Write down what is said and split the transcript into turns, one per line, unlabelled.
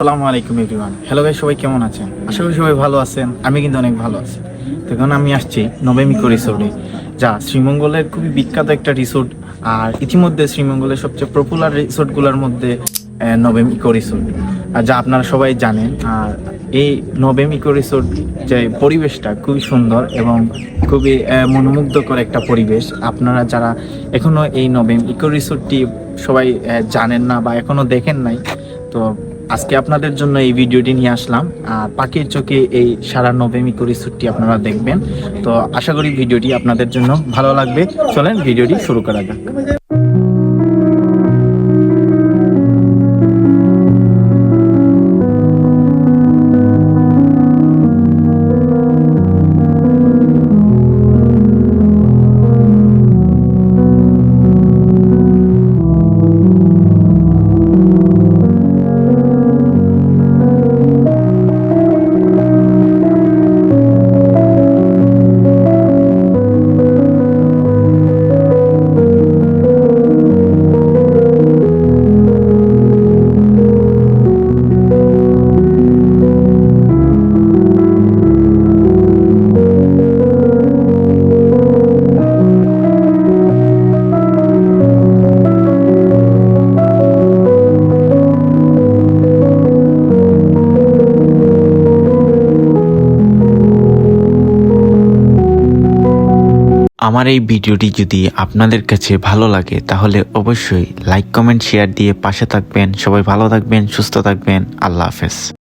আসসালামু আলাইকুম everyone. Hello guys, সবাই কেমন আছেন? আশা করি সবাই ভালো আছেন। আমি কিন্তু অনেক ভালো আছি। তো এখন আমি আসছি নবম ইকো রিসোর্টে, যা শ্রীমঙ্গলের খুবই বিখ্যাত একটা রিসোর্ট। আর ইতিমধ্যে শ্রীমঙ্গলের সবচেয়ে পপুলার রিসোর্টগুলোর মধ্যে নবম ইকো রিসোর্ট, আর যা আপনারা সবাই জানেন। আর এই নবম ইকো রিসোর্ট যে পরিবেশটা খুবই সুন্দর এবং খুবই মনোমুগ্ধকর একটা পরিবেশ। আপনারা যারা এখনো এই নবম ইকো রিসোর্টটি সবাই জানেন না বা এখনো দেখেন নাই, তো আজকে আপনাদের জন্য এই ভিডিওটি নিয়ে আসলাম। আর পাখির চোখে এই সারা নবম ইকো রিসোর্টটি আপনারা দেখবেন। তো আশা করি ভিডিওটি আপনাদের জন্য ভালো লাগবে। চলেন ভিডিওটি শুরু করা যাক।
আমার এই ভিডিওটি যদি আপনাদের কাছে ভালো লাগে তাহলে অবশ্যই লাইক, কমেন্ট, শেয়ার দিয়ে পাশে থাকবেন। সবাই ভালো থাকবেন, সুস্থ থাকবেন। আল্লাহ হাফেজ।